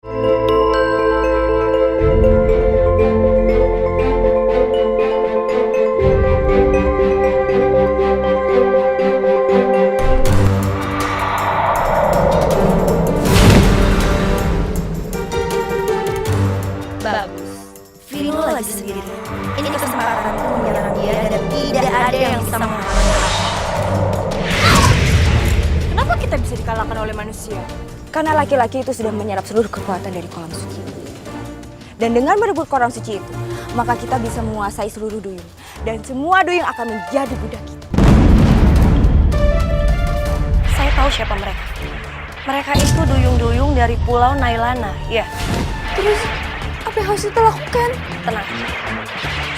Bagus. Vino lagi sendiri. Ini kesempatanku menyerang dia dan tidak ada yang bisa menghalangi. Kenapa kita bisa dikalahkan oleh manusia? Karena laki-laki itu sudah menyerap seluruh kekuatan dari kolam suci. Dan dengan merebut kolam suci itu, maka kita bisa menguasai seluruh duyung. Dan semua duyung akan menjadi budak kita. Saya tahu siapa mereka. Mereka itu duyung-duyung dari Pulau Nailana, ya. Terus, apa yang harus kita lakukan? Tenang.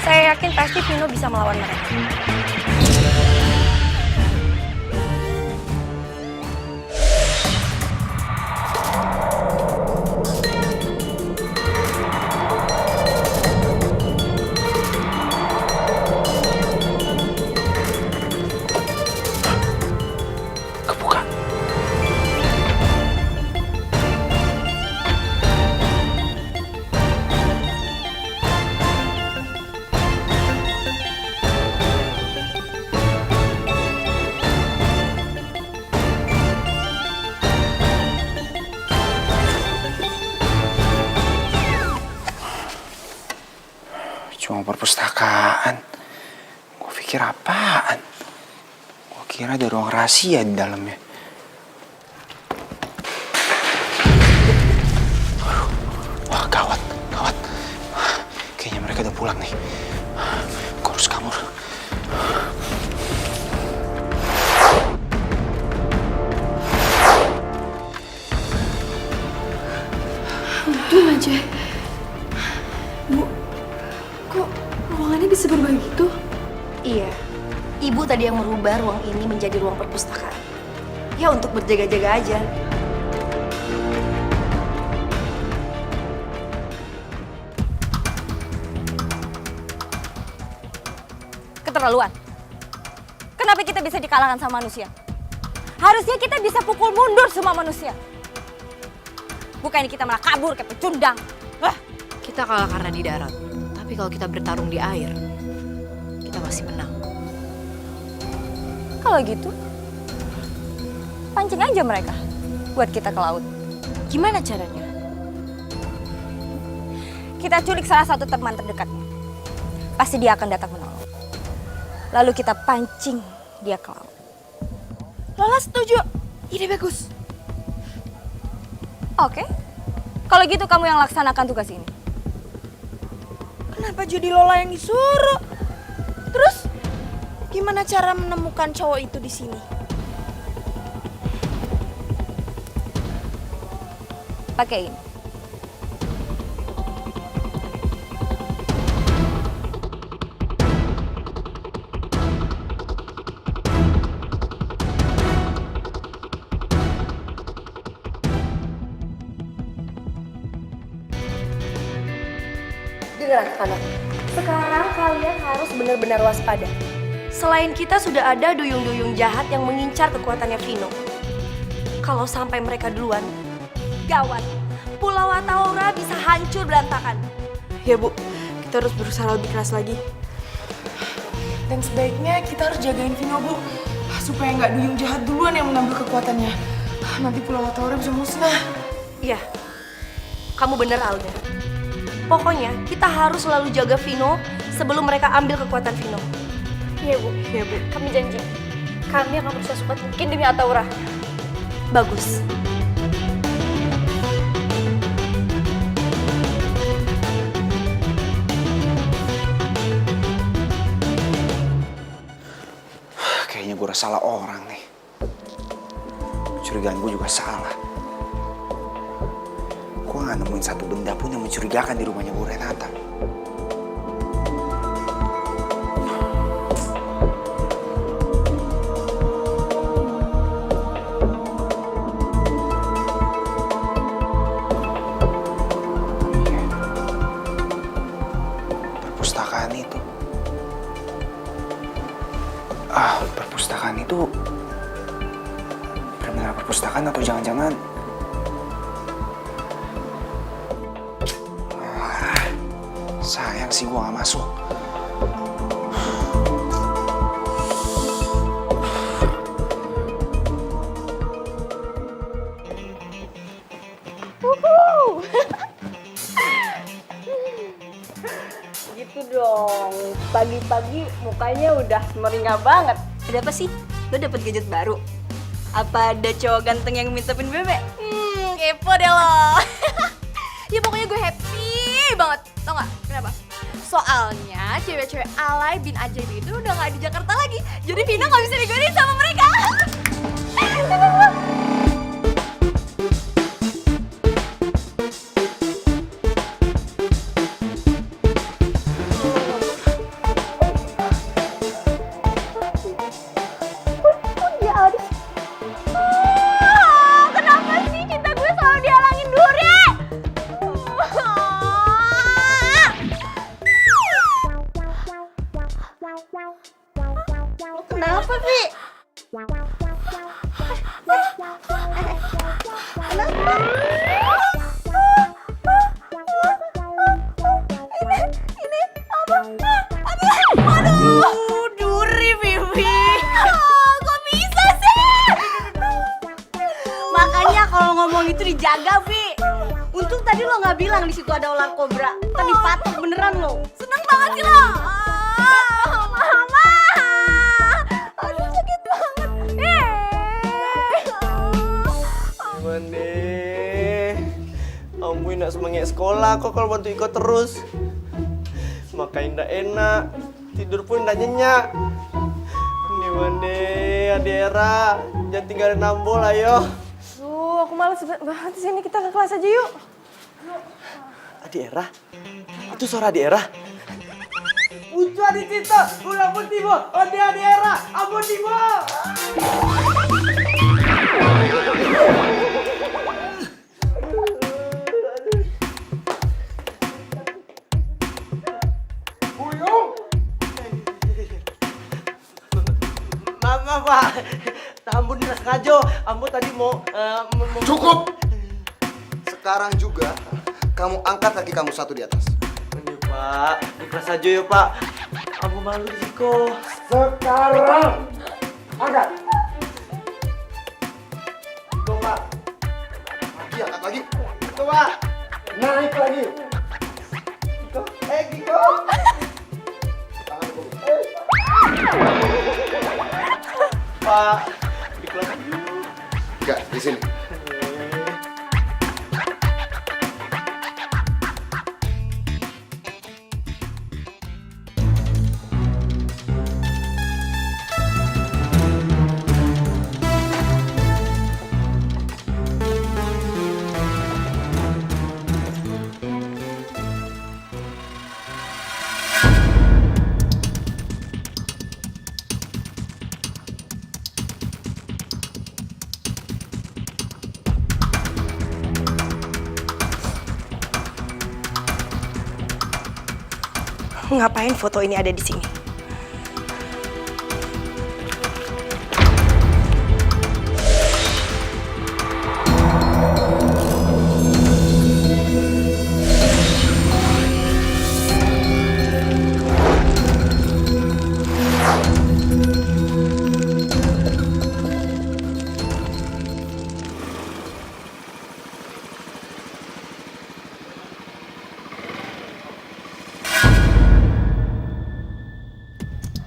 Saya yakin pasti Vino bisa melawan mereka. Kebuka. Cuma perpustakaan. Gue pikir apaan? Gue kira ada ruang rahasia di dalamnya. Aduh, wah gawat, gawat. Kayaknya mereka udah pulang nih. Gue harus kabur. Untung aja. Bu, kok ruangannya bisa berubah gitu? Iya. Ibu tadi yang merubah ruang ini menjadi ruang perpustakaan. Ya untuk berjaga-jaga aja. Keterlaluan. Kenapa kita bisa dikalahkan sama manusia? Harusnya kita bisa pukul mundur semua manusia. Bukannya kita malah kabur kayak pecundang. Kita kalah karena di darat. Tapi kalau kita bertarung di air, kita masih menang. Kalau gitu, pancing aja mereka buat kita ke laut. Gimana caranya? Kita culik salah satu teman terdekatnya. Pasti dia akan datang menolong. Lalu kita pancing dia ke laut. Lola setuju. Ide bagus. Oke. Kalau gitu kamu yang laksanakan tugas ini. Kenapa jadi Lola yang disuruh? Terus gimana cara menemukan cowok itu di sini? Pakai ini. Dengar anak-anak. Sekarang kalian harus benar-benar waspada. Selain kita sudah ada duyung-duyung jahat yang mengincar kekuatannya Vino. Kalau sampai mereka duluan, gawat. Pulau Ataura bisa hancur berantakan. Ya Bu, kita harus berusaha lebih keras lagi. Dan sebaiknya kita harus jagain Vino Bu, supaya nggak duyung jahat duluan yang mengambil kekuatannya. Nanti Pulau Ataura bisa musnah. Iya, kamu bener Alda. Pokoknya kita harus selalu jaga Vino sebelum mereka ambil kekuatan Vino. Iya Bu, iya Bu. Kami janji, kami akan berusaha sekuat mungkin demi Ataura. Bagus. Kayaknya gue udah salah orang nih. Curigaan gue juga salah. Gue gak nemuin satu benda pun yang mencurigakan di rumahnya Bu Renata. Perpustakaan itu. Perpustakaan itu benar-benar perpustakaan atau jangan-jangan Sayang sih gue gak masuk. Gitu dong, pagi-pagi mukanya udah meringah banget. Ada apa sih? Lo dapet gadget baru? Apa ada cowok ganteng yang minta pin bebek? Kepo deh lo. Ya pokoknya gue happy banget. Tau gak kenapa? Soalnya cewek-cewek alay bin ajaib itu udah gak di Jakarta lagi. Jadi Vino gak bisa digodain sama mereka. Kenapa sih cinta gue selalu dihalangin duri? Kenapa, Vi? Aduh, duri Vivi. Kok bisa sih? Makanya kalau ngomong itu dijaga, Vi. Untung tadi lo nggak bilang di situ ada ular kobra. Tadi patok beneran lo. Seneng banget sih lo. Mama. Aduh sakit banget. Mane, kamu nak semangat sekolah kok kalau bantu ikut terus. Makan ndak enak, tidur pun ndak nyenyak. Nih Mane, Adera, jangan tinggalin Nambol ayo. Duh, aku males banget sini. Kita ke kelas aja yuk. Adera? Itu suara Adera? Ucu di situ, gula putih bo, Ode Adera, ampun di bo. Maaf Pak, ampun tidak sengaja. Ampun tadi mau Cukup! Sekarang juga kamu angkat kaki kamu satu di atas. Ini Pak, ikhlas aja ya Pak. Aku malu Ziko. Sekarang angkat. Ziko Pak. Lagi angkat lagi. Ziko Pak. Naik lagi. Ziko. Ziko. Tangan dulu. Pak, ikhlas aja. Enggak, di sini. Ngapain foto ini ada di sini?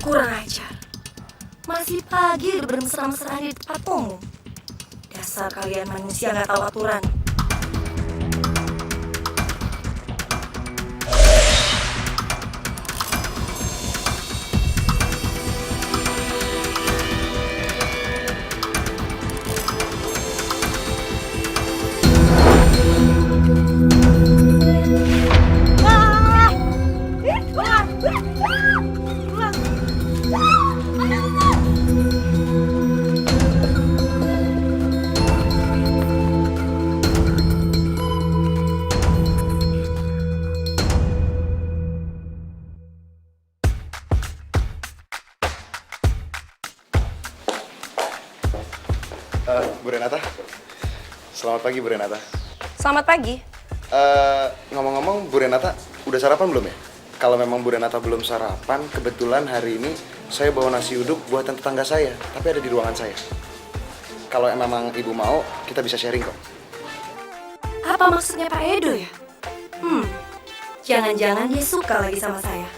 Kurang ajar. Masih pagi udah bermesra-mesraan di tempat umum. Dasar kalian manusia nggak tahu aturan. Bu Renata. Selamat pagi, Bu Renata. Selamat pagi. Ngomong-ngomong, Bu Renata udah sarapan belum ya? kalau memang Bu Renata belum sarapan, kebetulan hari ini saya bawa nasi uduk buatan tetangga saya, tapi ada di ruangan saya. Kalau memang Ibu mau, kita bisa sharing kok. Apa maksudnya Pak Edo ya? Jangan-jangan dia suka lagi sama saya.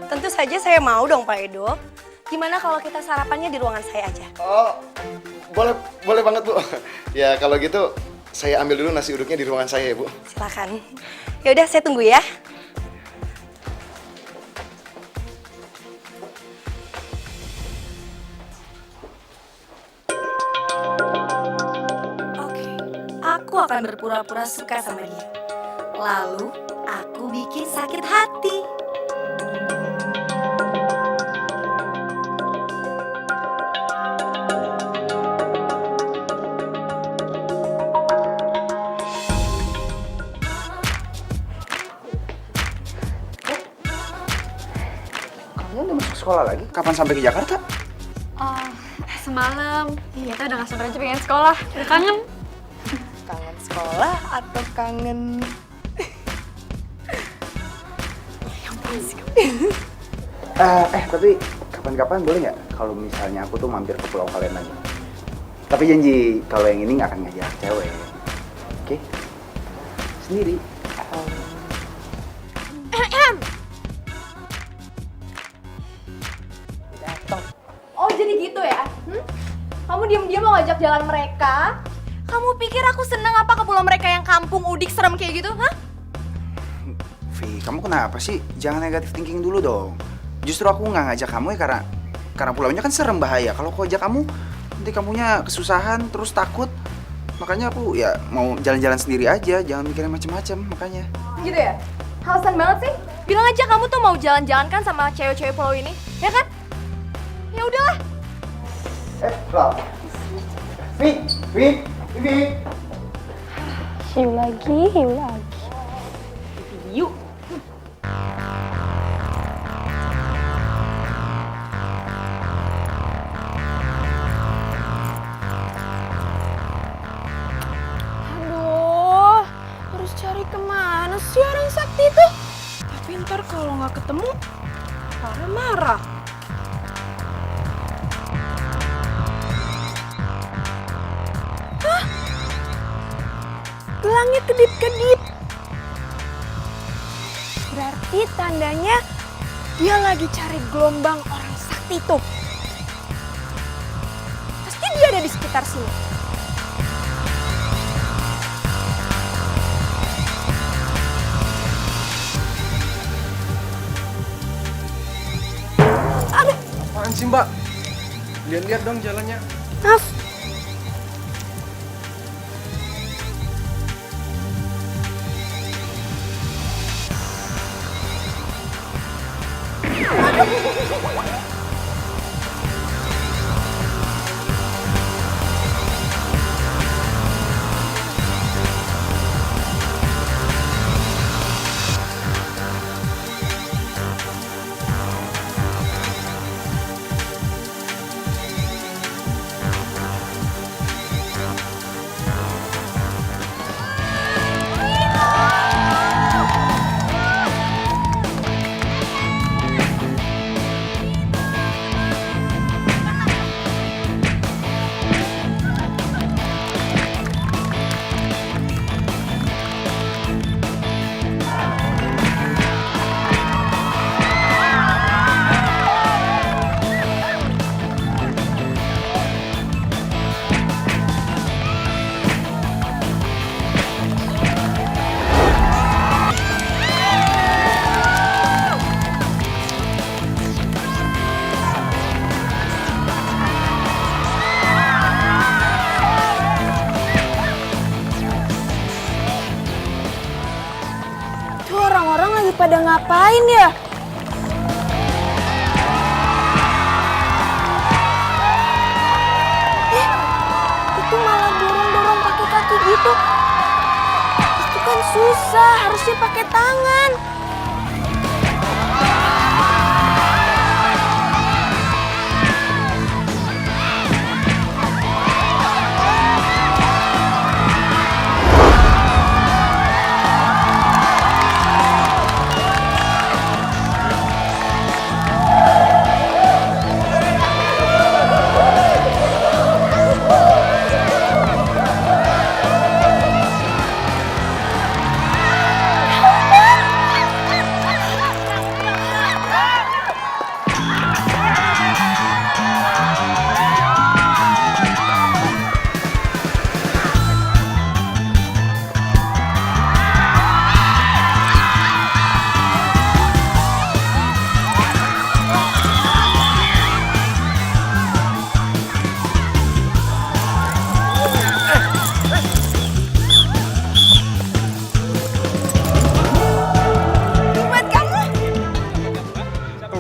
Tentu saja saya mau dong Pak Edo. Gimana kalau kita sarapannya di ruangan saya aja? Oh, boleh banget Bu. Ya kalau gitu, saya ambil dulu nasi uduknya di ruangan saya ya Bu. Silakan. Ya udah, saya tunggu ya. Oke, aku akan berpura-pura suka sama dia. Lalu, aku bikin sakit hati. Kamu udah masuk sekolah lagi? Kapan sampai ke Jakarta? Semalam. Iya, kita udah gak sabar aja pengen sekolah. Udah kangen. Kangen sekolah atau kangen? Tapi kapan-kapan boleh nggak kalau misalnya aku tuh mampir ke pulau kalian lagi? Tapi janji kalau yang ini nggak akan ngajak cewek, oke? Sendiri. Oh jadi gitu ya? Kamu diam-diam mau ngajak jalan mereka? Kamu pikir aku seneng apa ke pulau mereka yang kampung udik serem kayak gitu? Hah? Vi, kamu kenapa sih? Jangan negatif thinking dulu dong. Justru aku nggak ngajak kamu ya karena pulaunya kan serem, bahaya. Kalau aku ajak kamu, nanti kamunya kesusahan terus takut. Makanya aku ya mau jalan-jalan sendiri aja, jangan mikirin macem-macem makanya. Gitu ya? Alasan banget sih? Bilang aja kamu tuh mau jalan-jalan kan sama cewek-cewek pulau ini, ya kan? Ya udahlah. Lah. Vi. Hiu lagi. Yuk. Aduh, harus cari kemana sih orang sakti itu? Tapi ntar kalau nggak ketemu, marah-marah. Hah? Gelangnya kedip-kedip. Berarti tandanya dia lagi cari gelombang orang sakti tuh. Pasti dia ada di sekitar sini. Apaan sih Mbak? Lihat-lihat dong jalannya. Maaf. Orang-orang lagi pada ngapain ya? Itu malah dorong-dorong pakai kaki gitu. Itu kan susah, harusnya pakai tangan.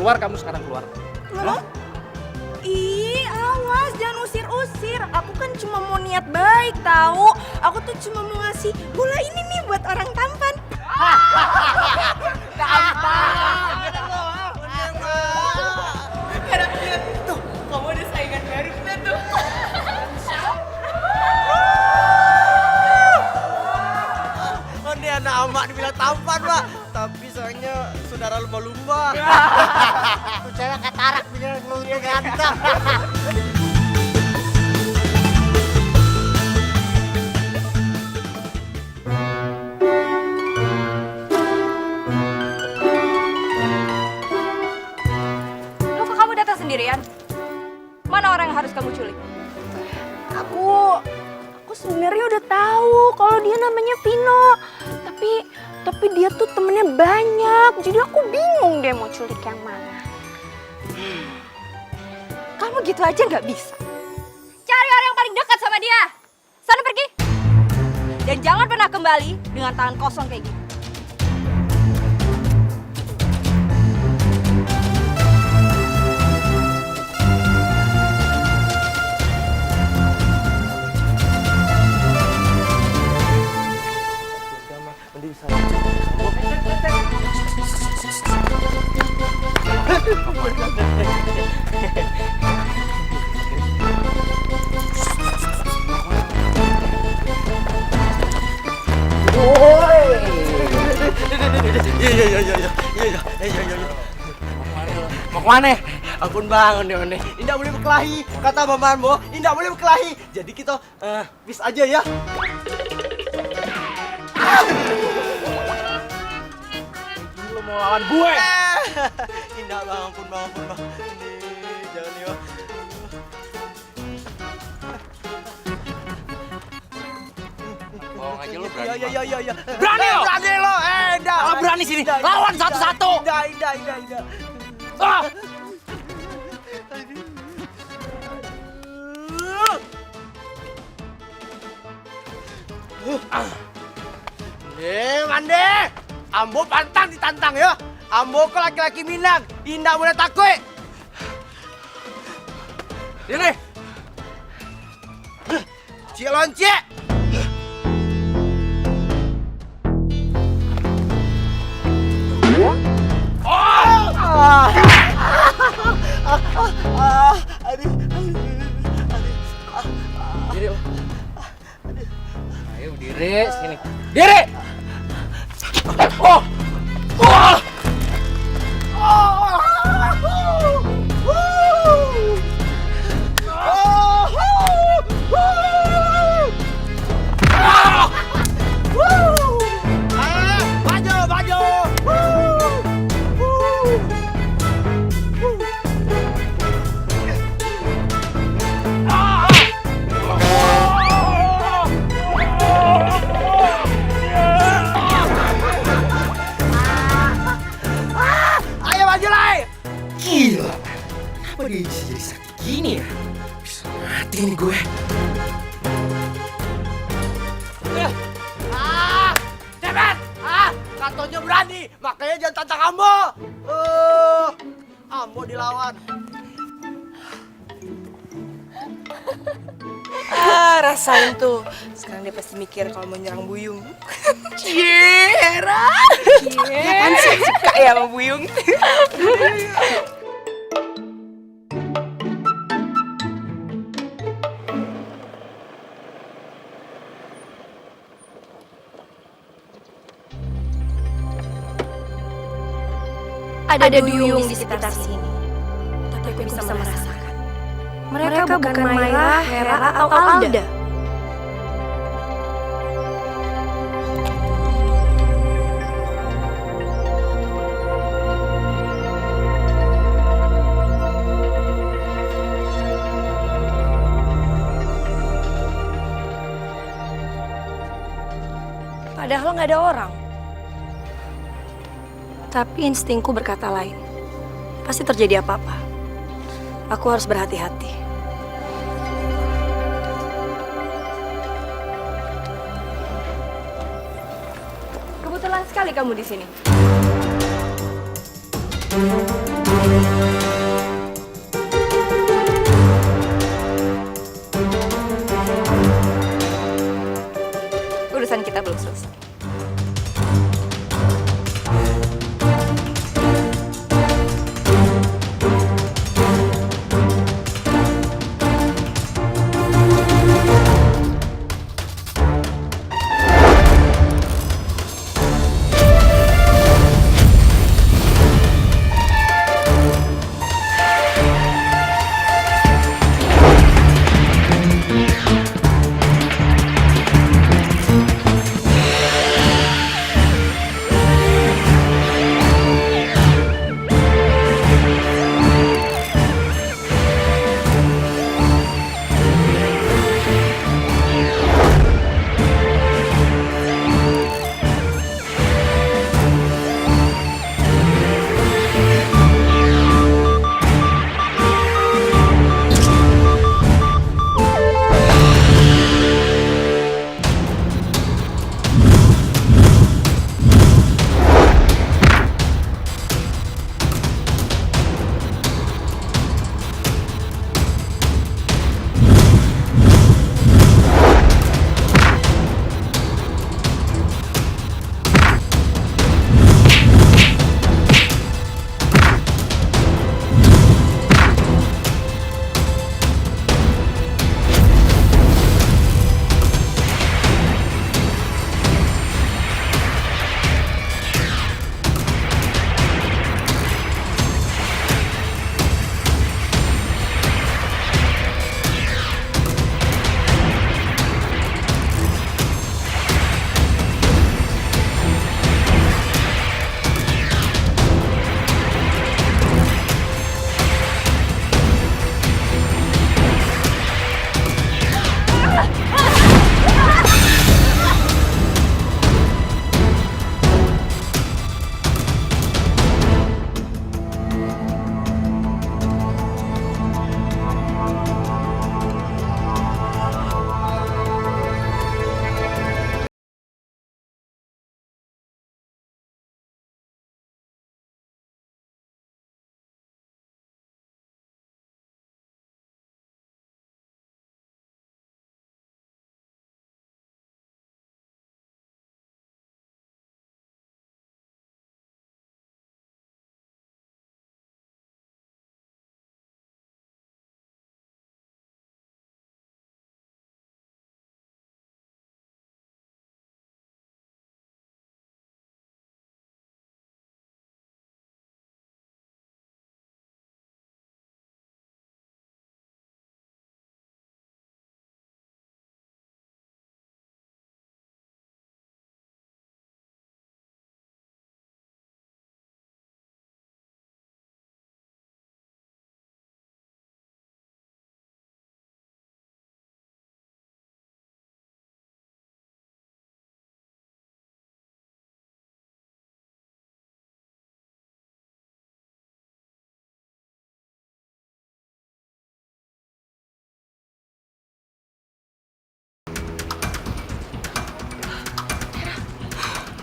Keluar, kamu sekarang keluar. Loh? Ih, awas, jangan usir-usir. Aku kan cuma mau niat baik, tahu. Aku tuh cuma mau ngasih bola ini nih buat orang tampan. Tuh, kamu ada saingan baru kita tuh. Ini anak amak dibilang tampan, Pak. Tapi sayangnya saudara lumba-lumba. Tuh cewek katarak bilang lu ganteng. Loh, kok kamu datang sendirian? Mana orang yang harus kamu culik? Aku sebenarnya udah tahu kalau dia namanya Vino. Tapi dia tuh temennya banyak. Jadi aku bingung deh mau culik yang mana. Kamu gitu aja nggak bisa. Cari orang yang paling dekat sama dia. Sana pergi. Dan jangan pernah kembali dengan tangan kosong kayak gini. Mau kemana? Ampun bang, onde. Indah boleh berkelahi. Kata Maman Bo, Indah boleh berkelahi. Jadi kita bis aja ya. Lu mau lawan gue? Indah bang, ampun bang. Ini jangan ya. Bohong aja lu berani. Iya. Berani lo? Berani lo, Indah. Kalau berani sini, lawan satu-satu. Indah. Ah! Mande, Ambo pantang ditantang ya. Ambo ke laki-laki Minang, Indah boleh takut. Ini, Cilonce. Ayo diri sini. Diri. Oh. Gila, kenapa dia bisa jadi sakit gini ya? Bisa mati nih gue. Cepat! Katonya berani, makanya jangan tantang Ambo. Ambo dilawan. Rasain tuh. Sekarang dia pasti mikir kalau mau nyerang Buyung. Kan sih suka ya sama Buyung. Ada duyung di sekitar sini. Tapi aku bisa merasakan. Mereka bukan Maira, Hera, atau Alda. Padahal nggak ada orang. Tapi instingku berkata lain. Pasti terjadi apa-apa. Aku harus berhati-hati. Kebetulan sekali kamu di sini. Urusan kita belum selesai.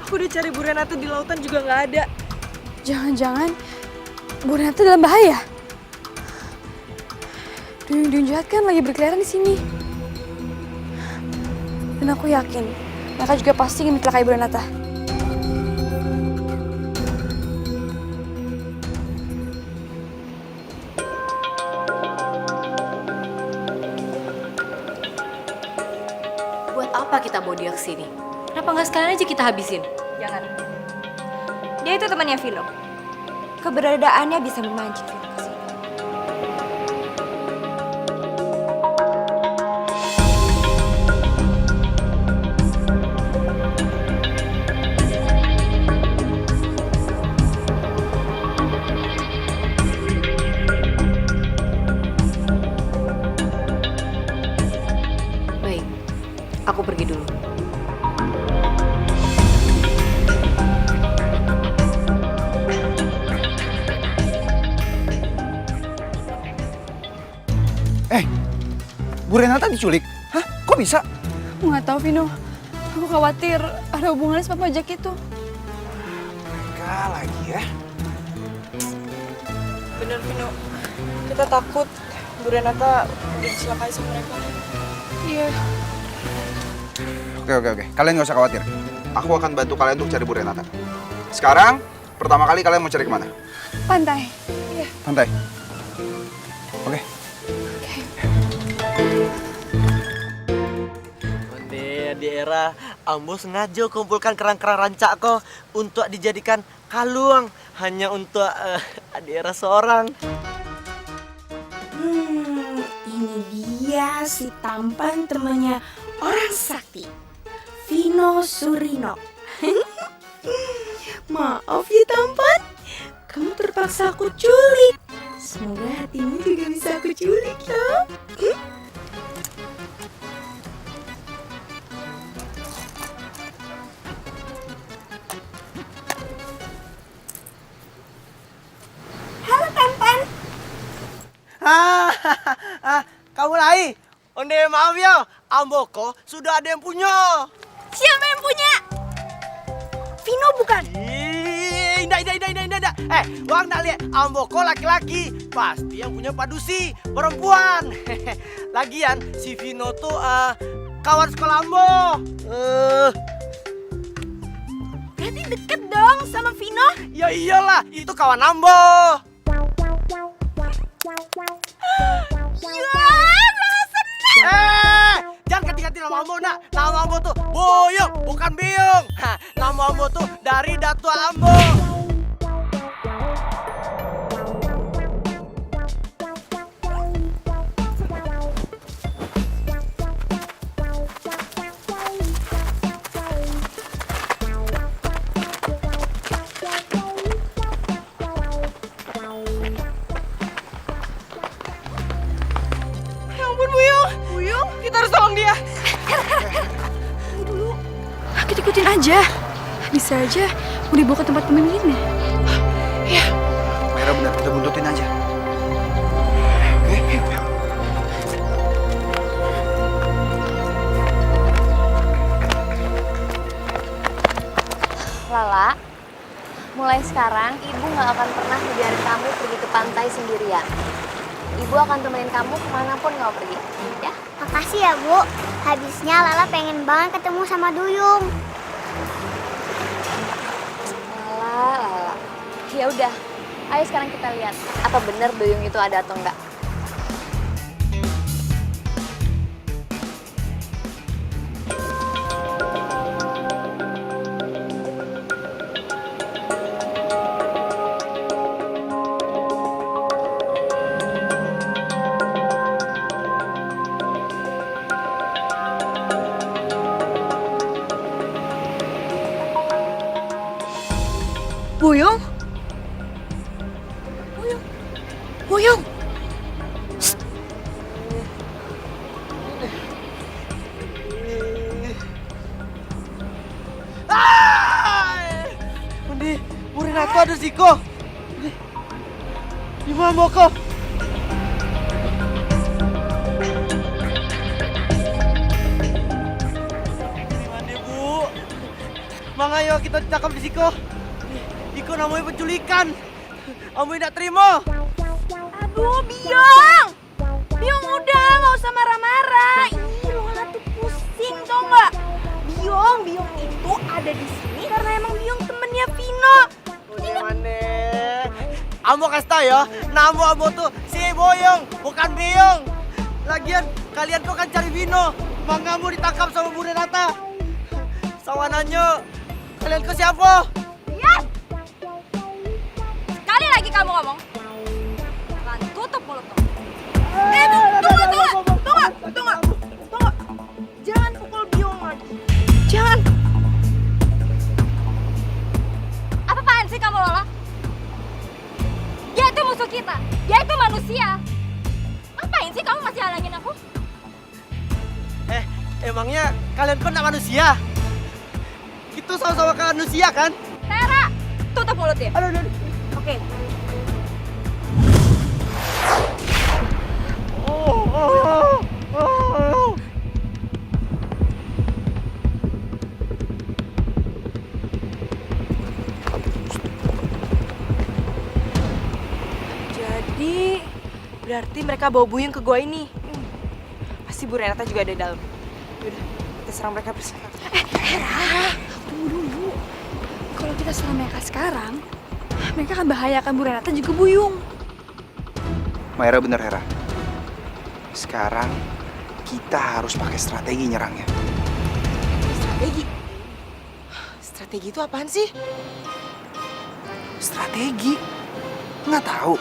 Aku udah cari Bu Renata di lautan juga nggak ada. Jangan-jangan Bu Renata dalam bahaya. Duyung-duyung jahat kan lagi berkeliaran di sini. Dan aku yakin mereka juga pasti ingin mencelakai Bu Renata. Buat apa kita bawa dia ke sini? Kenapa nggak sekalian aja kita habisin? Jangan. Dia itu temannya Vino. Keberadaannya bisa memancing Vino ke sini. Baik, aku pergi dulu. Bu Renata diculik? Hah? Kok bisa? Aku nggak tahu Vino. Aku khawatir ada hubungannya sama pajak itu. Mereka lagi ya. bener Vino. Kita takut Bu Renata udah diselakai sama mereka. Iya. Oke. Kalian nggak usah khawatir. Aku akan bantu kalian untuk cari Bu Renata. Sekarang, pertama kali kalian mau cari kemana? Pantai. Pantai. Oke. Onde di era Ambo sengaja kumpulkan kerang-kerang rancak ko untuk dijadikan kalung hanya untuk adik era seorang. Ini dia si tampan temannya orang sakti, Vino Surino. Maaf ya tampan, kamu terpaksa aku culik. Semoga hatimu juga bisa aku culik ya. Halo tampan. Kamu lagi? Onde maaf ya, Ambo ko sudah ada yang punya. Siapa yang punya? Vino bukan? Indah. Wang nak lihat Ambo ko laki-laki, pasti yang punya Pak Dusi perempuan. Lagian si Vino tuh kawan sekolah Ambo. Berarti deket dong sama Vino. Ya iyalah, itu kawan Ambo. Jangan ganti-ganti nama Ambo nak. Nama Ambo tuh Boyong, bukan Biung. Nama Ambo tuh dari Datua Ambo. Buyung, kita harus tolong dia. Kita ikutin aja. Bisa aja mau dibawa ke tempat pemimpinnya. Merah benar, kita buntutin aja. Lala, mulai sekarang ibu nggak akan pernah membiarkan kamu pergi ke pantai sendirian. Ibu akan temenin kamu kemanapun kamu pergi, ya? Makasih ya, Bu. Habisnya Lala pengen banget ketemu sama Duyung. Lala. Ya udah, ayo sekarang kita lihat apa benar Duyung itu ada atau enggak. Buyung? Buyung? Undi, murid aku ada siko. Gimana mau kau? Gimana Bu? Mang ayo kita cakap di siko. Iko namanya penculikan. Ambo tidak terima. Aduh, Biong! Biong udah, nggak usah marah-marah. Ih, Lola tuh pusing, tau nggak? Biong itu ada di sini karena emang Biong temennya Vino. Gimana? Ambo kasih tau ya, nama Ambo tuh si Boyong, bukan Biong. Lagian kalian kok kan cari Vino, Mang Ambo ditangkap sama Bu Renata. Sama nanya, kalian ke siapa? Sekali lagi kamu ngomong, akan tutup mulut kamu. Tunggu. Jangan pukul Biong lagi. Jangan. Apaan sih kamu, Lola? Dia itu musuh kita, dia itu manusia. Ngapain sih kamu masih halangin aku? Emangnya kalian kok enggak manusia? Itu sama-sama kan manusia kan? Tera, tutup mulutnya. Aduh. Oke. Berarti mereka bawa Buyung ke gua ini. Pasti Bu Renata juga ada di dalam. Yaudah, kita serang mereka bersama. Hera, tunggu dulu. Kalau kita serang mereka sekarang, mereka akan bahayakan Bu Renata juga Buyung. Maira bener Hera. Sekarang kita harus pakai strategi nyerangnya. Strategi? Strategi itu apaan sih? Strategi? Nggak tahu.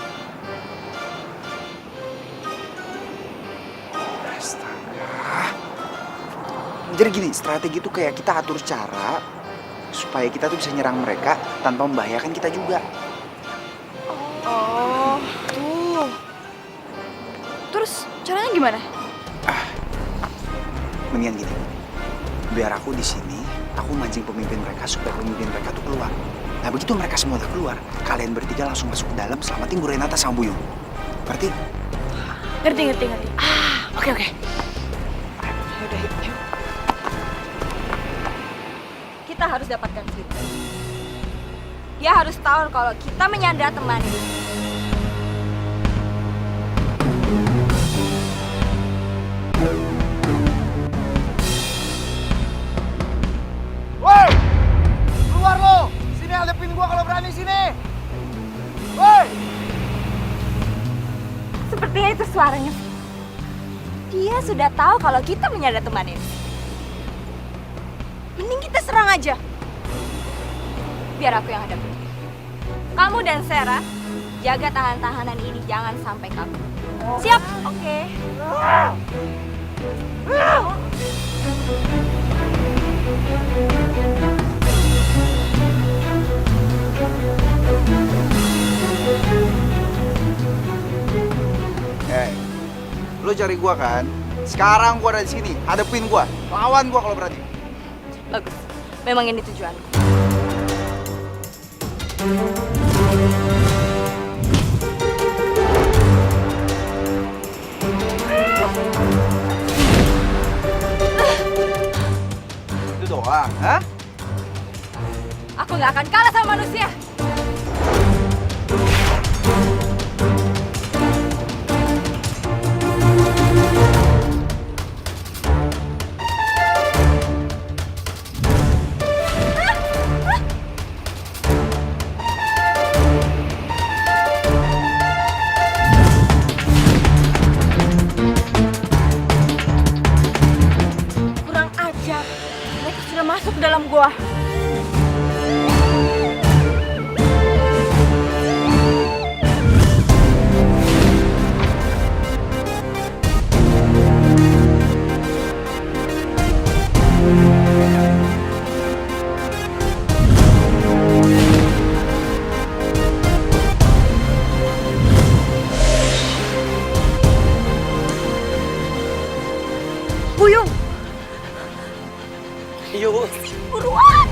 Astaga. Jadi gini, strategi itu kayak kita atur cara supaya kita tuh bisa nyerang mereka tanpa membahayakan kita juga. Oh, tuh. Terus caranya gimana? Mendingan gini, biar aku di sini, aku mancing pemimpin mereka supaya pemimpin mereka tuh keluar. Nah begitu mereka semua udah keluar, kalian bertiga langsung masuk ke dalam selamatin Bu Renata sama Buyung. Ngerti? Ngerti. Oke. Yaudah, yuk. Kita harus dapatkan Vino. Dia harus tahu kalau kita menyandra temannya. Woi! Keluar lo! Sini hadapin gua kalau berani sini! Woi! Sepertinya itu suaranya. Dia sudah tahu kalau kita menyandra temannya. Mending kita serang aja. Biar aku yang hadapin. Kamu dan Sarah jaga tahanan ini jangan sampai kabur. Siap? Oke. Lo cari gua kan? Sekarang gua ada di sini, hadepin gua, lawan gua kalau berani. Bagus. Memang ini tujuanku. Itu doang, hah? Aku nggak akan kalah sama manusia. Kurang ajar. Mereka sudah masuk ke dalam gua. Buyung, Yuk. Buruan!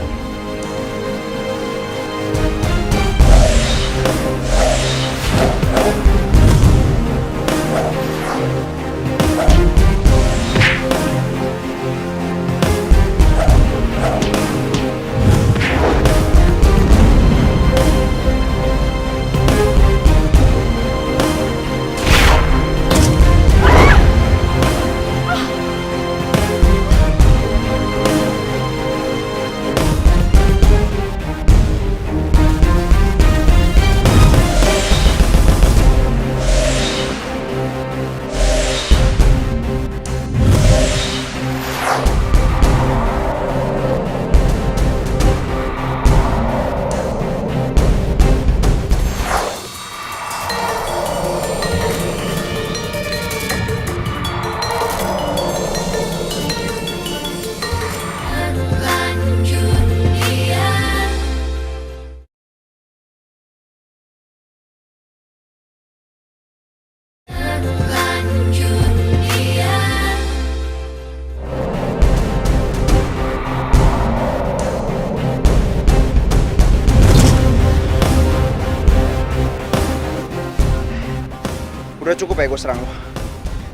Udah cukup ya gue serang lo.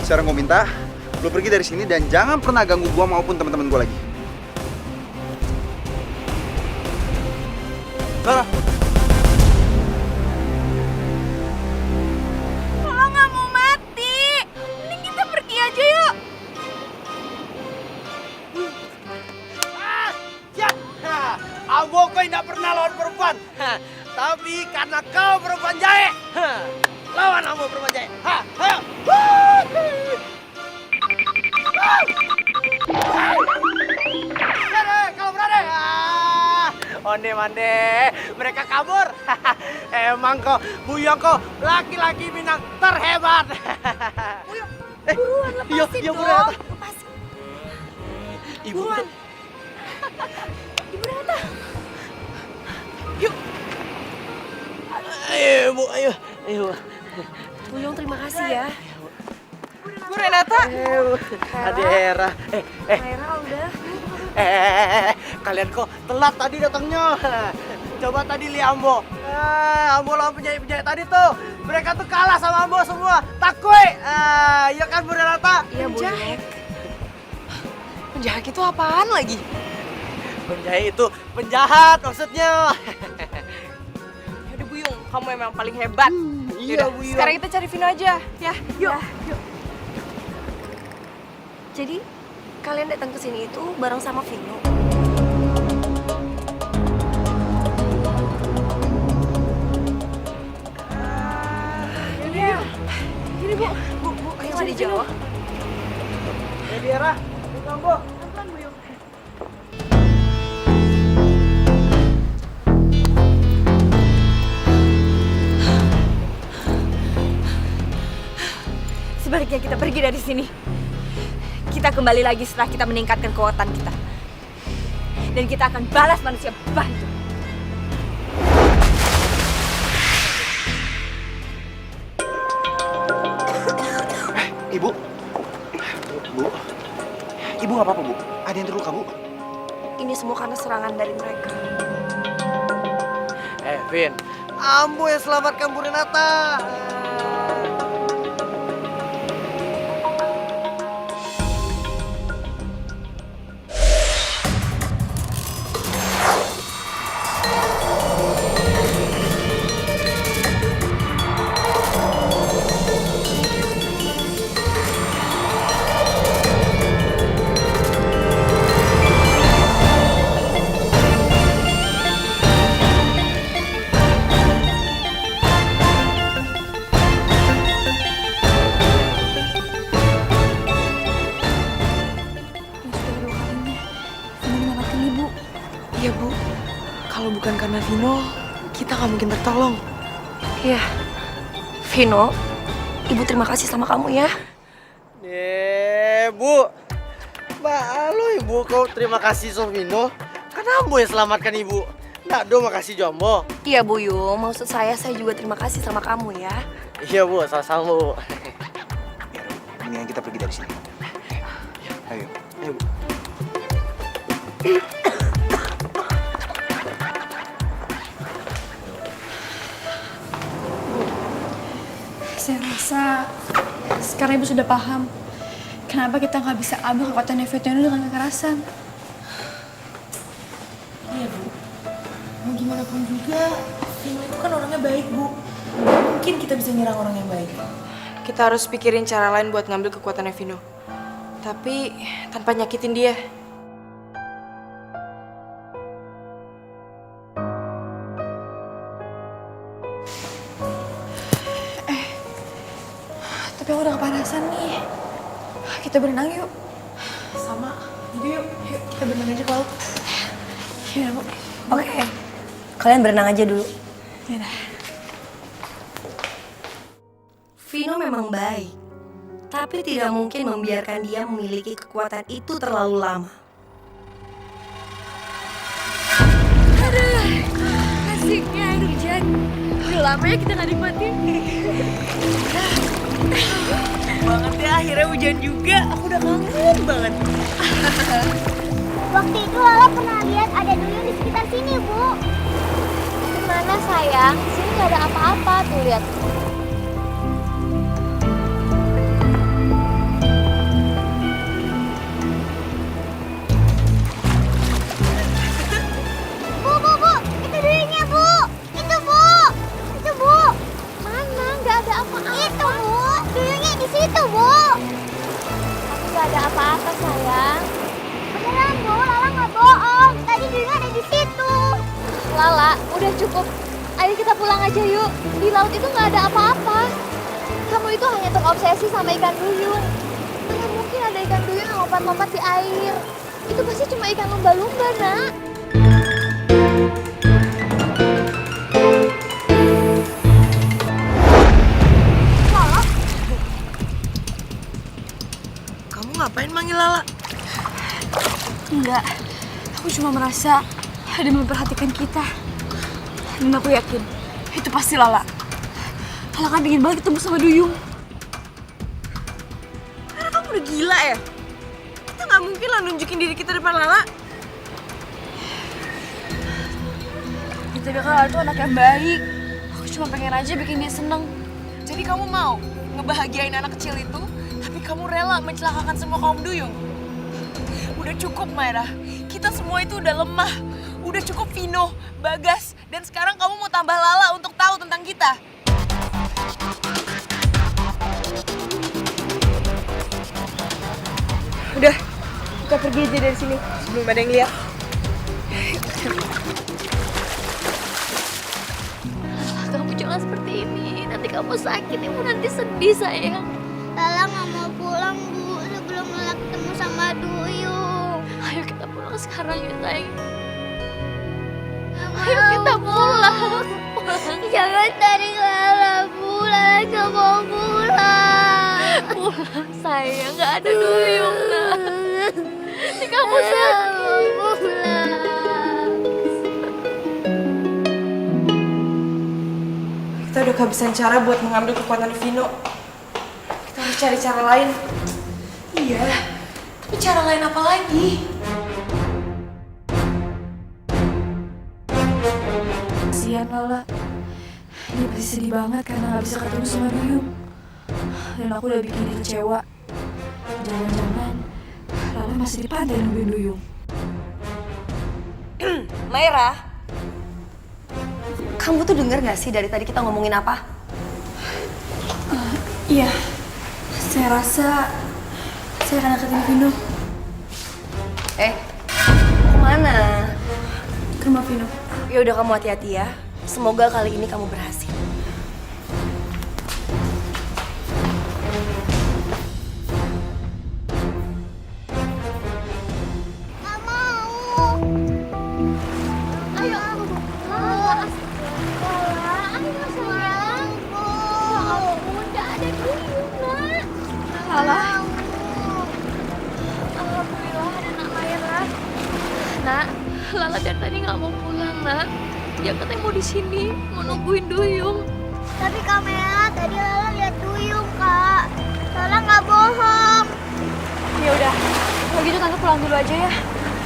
Sekarang gue minta lo pergi dari sini dan jangan pernah ganggu gue maupun teman-teman gue lagi. Sarah. Lo nggak mau mati. gue tidak pernah lawan perempuan. Tapi karena kau perempuan jahe. Lawan kamu perempuan jahe. Ayo. Kalau berani. Onde mande, mereka kabur. Emang kok, Buyong kok laki-laki Minang terhebat. Buyong, buruan lepasin dong. Lepasin. Ibu. Buruan. Ibu Renata. Yuk. Ayo, Bu, ayo. Buyong, terima kasih ya. Bu Renata. Adera. Hera udah. Kalian kok telat tadi datangnya. Coba tadi lihat Ambo. Ambo lawan penjahit-penjahit tadi tuh. Mereka tuh kalah sama Ambo semua. Takui. Iya kan Bu Renata? Iya, Buyong. Penjahat itu apaan lagi? Penjahit itu penjahat maksudnya. Yaudah Buyung, kamu emang paling hebat. Iya, Yaudah, Buyung. sekarang kita cari Vino aja, ya. Yuk. Jadi, kalian datang ke sini itu bareng sama Vino. Iya. Gini Bu. Ayo nggak dijawab. Adera, ini Ambo. Sebaliknya kita pergi dari sini. Kita kembali lagi setelah kita meningkatkan kekuatan kita. Dan kita akan balas manusia bantu. Ibu. Bu. Ibu nggak apa-apa, Bu. Ada yang terluka, Bu. Ini semua karena serangan dari mereka. Vin, Ambo yang selamatkan Bu Renata. Iya Bu, kalau bukan karena Vino, kita nggak mungkin tertolong. Iya. Vino, Ibu terima kasih sama kamu ya. Bu. Halo Ibu, kau terima kasih sama Vino. Karena Ambo yang selamatkan Ibu. Nggak dong, makasih Jombo. Iya Buyung, maksud saya juga terima kasih sama kamu ya. Iya Bu, sama-sama Bu. Mendingan kita pergi dari sini. Ayo. Ayo Bu. Saya rasa sekarang Ibu sudah paham kenapa kita nggak bisa ambil kekuatan Vino dengan kekerasan. Iya Bu, mau gimana pun juga, Vino itu kan orangnya baik Bu. Nggak mungkin kita bisa nyerang orang yang baik. Kita harus pikirin cara lain buat ngambil kekuatannya Vino. Tapi tanpa nyakitin dia. Tapi aku udah kepanasan nih. Kita berenang yuk. Sama, yuk, kita berenang aja ke laut. Iya Bu. Oke. Kalian berenang aja dulu. Yaudah. Vino memang baik, tapi tidak mungkin membiarkan dia memiliki kekuatan itu terlalu lama. Asiknya air hujan. Udah lama ya kita nggak nikmatin. Banget ya, akhirnya hujan juga. Aku udah kangen banget. Waktu itu Lala pernah lihat ada duyung di sekitar sini, Bu. Mana sayang? Sini nggak ada apa-apa, tuh lihat. Bu, itu duyungnya, Bu. Itu, Bu. Itu, Bu. Mana? Nggak ada apa-apa. Itu, Bu. Duyungnya di situ, Bu. Tapi nggak ada apa-apa, sayang. Beneran, Bu. Lala nggak bohong. Tadi duyungnya ada di situ. Lala, udah cukup. Ayo kita pulang aja yuk. Di laut itu nggak ada apa-apa. Kamu itu hanya terobsesi sama ikan duyung. Mana mungkin ada ikan duyung yang lompat-lompat di air. Itu pasti cuma ikan lumba-lumba, Nak. Lala? Kamu ngapain manggil Lala? Enggak, aku cuma merasa ada yang memperhatikan kita. Dan aku yakin, itu pasti Lala. Lala kan pengen banget ketemu sama Duyung. Karena kamu udah gila ya? Kita nggak mungkin lah nunjukin diri kita depan Lala. Tapi kan Lala tuh anak yang baik. Aku cuma pengen aja bikin dia seneng. Jadi kamu mau ngebahagiain anak kecil itu, tapi kamu rela mencelakakan semua kaum duyung? Udah cukup, Maira. Kita semua itu udah lemah. Udah cukup Vino, Bagas, dan sekarang kamu mau tambah Lala untuk tahu tentang kita. Udah, kita pergi aja dari sini sebelum ada yang lihat. Kamu jangan seperti ini. Nanti kamu sakit, ibu nanti sedih sayang. Lala nggak mau pulang bu, sebelum Lala ketemu sama Duyung. Ayo kita pulang sekarang ya sayang. Ayo kita pulang. Jangan tarik Lala bu, Lala nggak mau pulang. Pulang sayang, nggak ada Duyung nak. Nanti kamu sakit. Pulang. Kita udah kehabisan cara buat mengambil kekuatan Vino. Kita harus cari cara lain. Iya, tapi cara lain apa lagi? Kasihan Lala. Dia pasti sedih banget karena gak bisa ketemu sama Duyung. Dan aku udah bikin dia kecewa. Jangan-jangan Lala masih di pantai nungguin Duyung. Maira, kamu tuh denger gak sih dari tadi kita ngomongin apa? Iya, saya rasa saya akan deketin Vino. Kemana? Ke rumah Vino. Ya udah, kamu hati-hati ya. Semoga kali ini kamu berhasil. Nggak mau. Ayo, Lala. Ayo sayang. Ya ampun, nggak ada Duyung, nak. Lala. Alhamdulillah ada Nak Maira. Nak, Lala dari tadi nggak mau pulang, Nak. Dia katanya mau di sini, mau nungguin Duyung. Tapi kamera tadi Lala lihat Duyung, Kak. Lala nggak bohong. Ya udah, kalau gitu tante pulang dulu aja ya.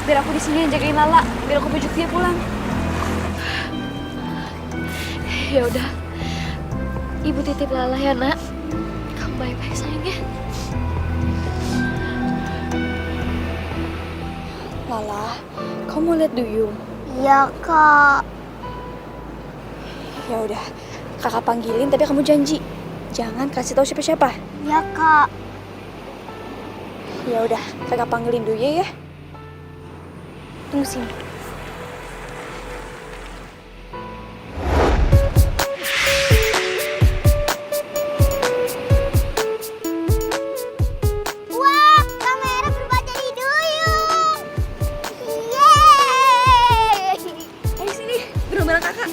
Biar aku di sini yang jagain Lala, biar aku bujuk dia pulang. Ya udah. Ibu titip Lala ya, Nak. Kamu baik-baik sayang ya. Lala, kamu mau lihat Duyung? Iya, Kak. Ya udah, kakak panggilin tapi kamu janji jangan kasih tahu siapa-siapa. Iya, Kak. Ya udah, kakak panggilin dulu ya. Tunggu sini. Wah, kamera berubah jadi Duyung. Yeay. Ayo sini, bareng-bareng kakak.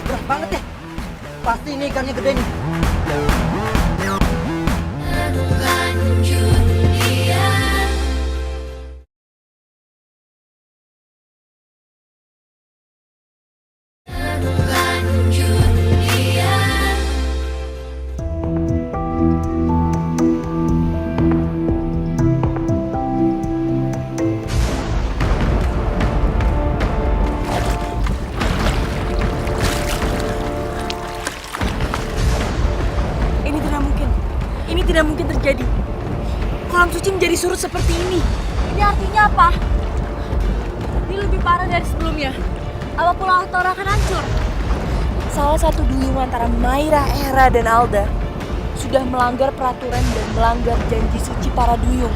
Berat banget ya. Pasti ini ikannya gede nih. Ini tidak mungkin terjadi. Kolam suci menjadi surut seperti ini. Ini artinya apa? Ini lebih parah dari sebelumnya. Apa Pulau Tora akan hancur? Salah satu duyung antara Maira, Hera, dan Alda sudah melanggar peraturan dan melanggar janji suci para duyung.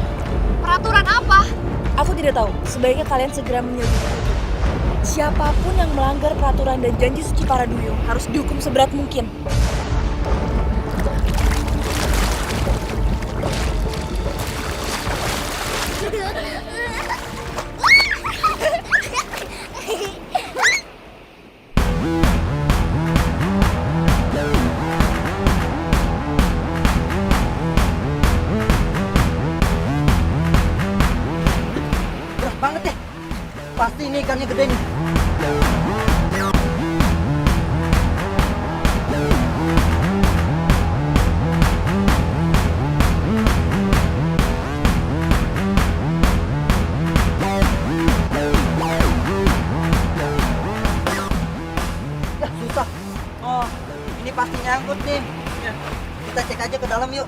Peraturan apa? Aku tidak tahu, sebaiknya kalian segera menyelidiki. Siapapun yang melanggar peraturan dan janji suci para duyung harus dihukum seberat mungkin. Berat banget deh. Pasti ini ikannya gede nih. Dah susah. Oh, ini pasti nyangkut nih. Kita cek aja ke dalam yuk.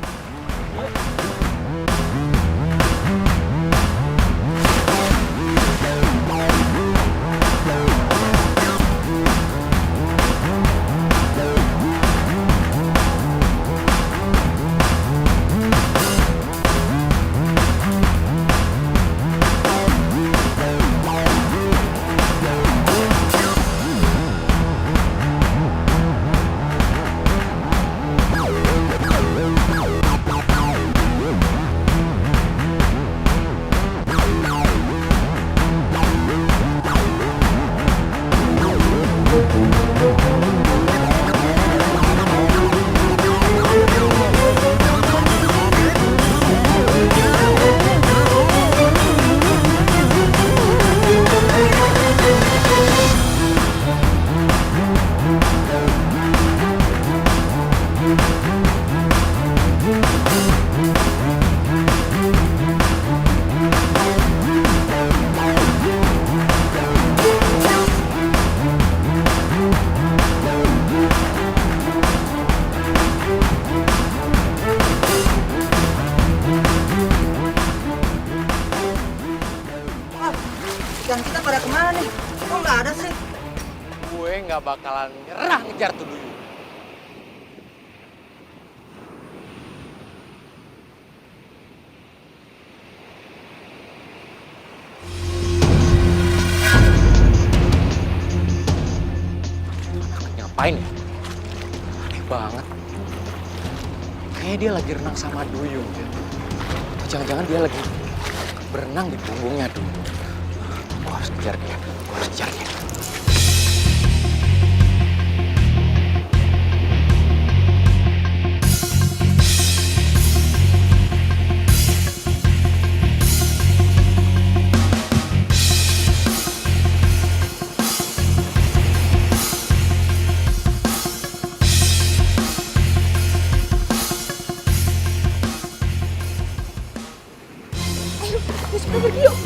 Ikan kita pada kemana nih? Kok nggak ada sih? Gue nggak bakalan nyerah ngejar tuh duyung. Ngapain ya? Aneh banget. Kayaknya dia lagi renang sama duyung. Atau jangan-jangan dia lagi berenang di punggungnya duyung. Gue harus kejar dia. Gue harus kejar dia. Ayo, kita pergi yuk.